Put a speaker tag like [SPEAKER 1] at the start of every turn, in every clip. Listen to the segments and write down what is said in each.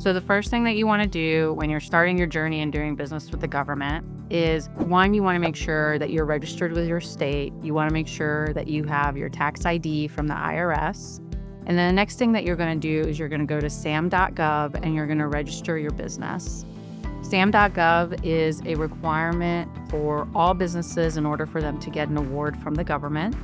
[SPEAKER 1] So the first thing that you want to do when you're starting your journey and doing business with the government is, one, you want to make sure that you're registered with your state. You want to make sure that you have your tax ID from the IRS. And then the next thing that you're going to do is you're going to go to SAM.gov and you're going to register your business. SAM.gov is a requirement for all businesses in order for them to get an award from the government.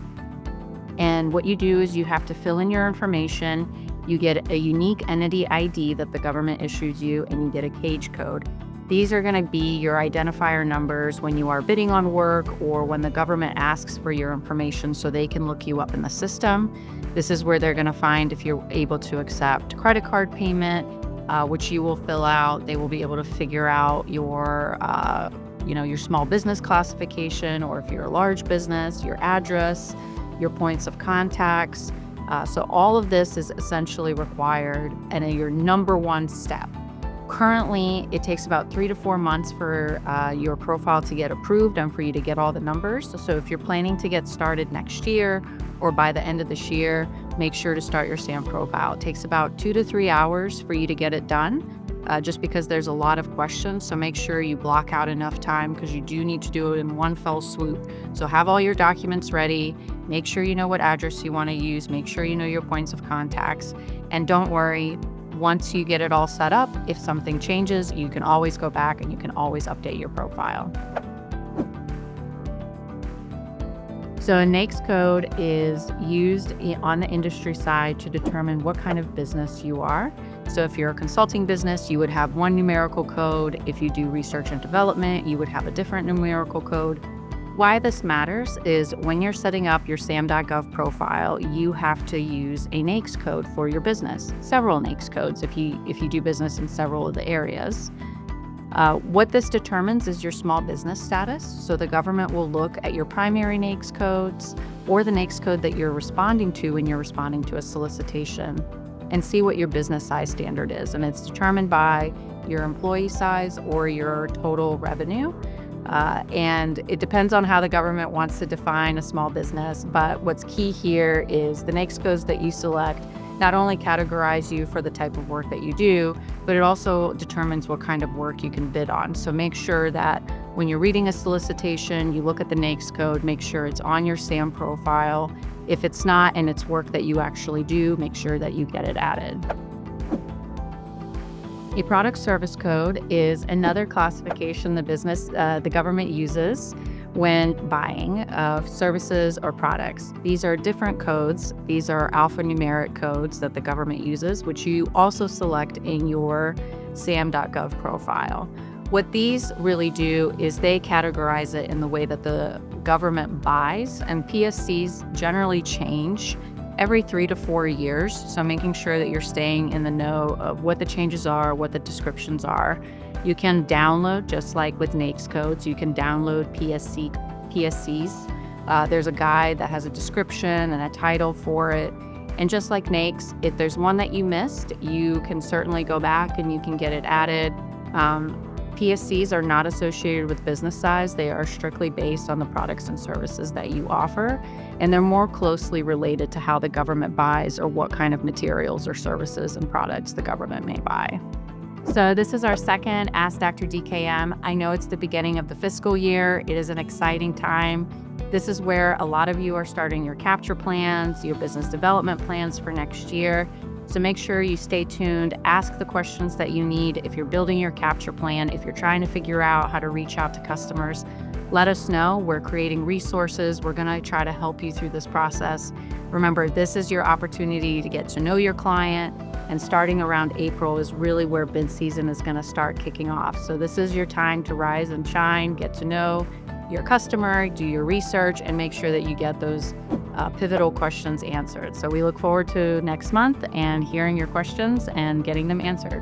[SPEAKER 1] And what you do is you have to fill in your information. You get a unique entity ID that the government issues you, and you get a cage code. These are going to be your identifier numbers when you are bidding on work or when the government asks for your information so they can look you up in the system. This is where they're going to find if you're able to accept credit card payment, which you will fill out. They will be able to figure out your small business classification, or if you're a large business, your address, your points of contacts. So all of this is essentially required and your number one step. Currently, it takes about 3 to 4 months for your profile to get approved and for you to get all the numbers. So if you're planning to get started next year or by the end of this year, make sure to start your SAM profile. It takes about 2 to 3 hours for you to get it done, just because there's a lot of questions. So make sure you block out enough time, because you do need to do it in one fell swoop. So have all your documents ready. Make sure you know what address you want to use. Make sure you know your points of contacts. And don't worry, once you get it all set up, if something changes, you can always go back and you can always update your profile. So a NAICS code is used on the industry side to determine what kind of business you are. So if you're a consulting business, you would have one numerical code. If you do research and development, you would have a different numerical code. Why this matters is when you're setting up your SAM.gov profile, you have to use a NAICS code for your business, several NAICS codes if you do business in several of the areas. What this determines is your small business status. So the government will look at your primary NAICS codes or the NAICS code that you're responding to when you're responding to a solicitation, and see what your business size standard is. And it's determined by your employee size or your total revenue. And it depends on how the government wants to define a small business. But what's key here is the NAICS codes that you select not only categorize you for the type of work that you do, but it also determines what kind of work you can bid on. So make sure that when you're reading a solicitation, you look at the NAICS code, make sure it's on your SAM profile. If it's not and it's work that you actually do, make sure that you get it added. A product service code is another classification the government uses when buying services or products. These are different codes. These are alphanumeric codes that the government uses, which you also select in your SAM.gov profile. What these really do is they categorize it in the way that the government buys, and PSCs generally change every 3 to 4 years. So making sure that you're staying in the know of what the changes are, what the descriptions are. You can download, just like with NAICS codes, you can download PSCs. There's a guide that has a description and a title for it. And just like NAICS, if there's one that you missed, you can certainly go back and you can get it added. PSCs are not associated with business size. They are strictly based on the products and services that you offer, and they're more closely related to how the government buys or what kind of materials or services and products the government may buy. So this is our second Ask Dr. DKM. I know it's the beginning of the fiscal year. It is an exciting time. This is where a lot of you are starting your capture plans, your business development plans for next year. So make sure you stay tuned, ask the questions that you need. If you're building your capture plan, if you're trying to figure out how to reach out to customers, let us know. We're creating resources. We're going to try to help you through this process. Remember, this is your opportunity to get to know your client, and starting around April is really where bid season is going to start kicking off. So this is your time to rise and shine, get to know your customer, do your research, and make sure that you get those pivotal questions answered. So we look forward to next month and hearing your questions and getting them answered.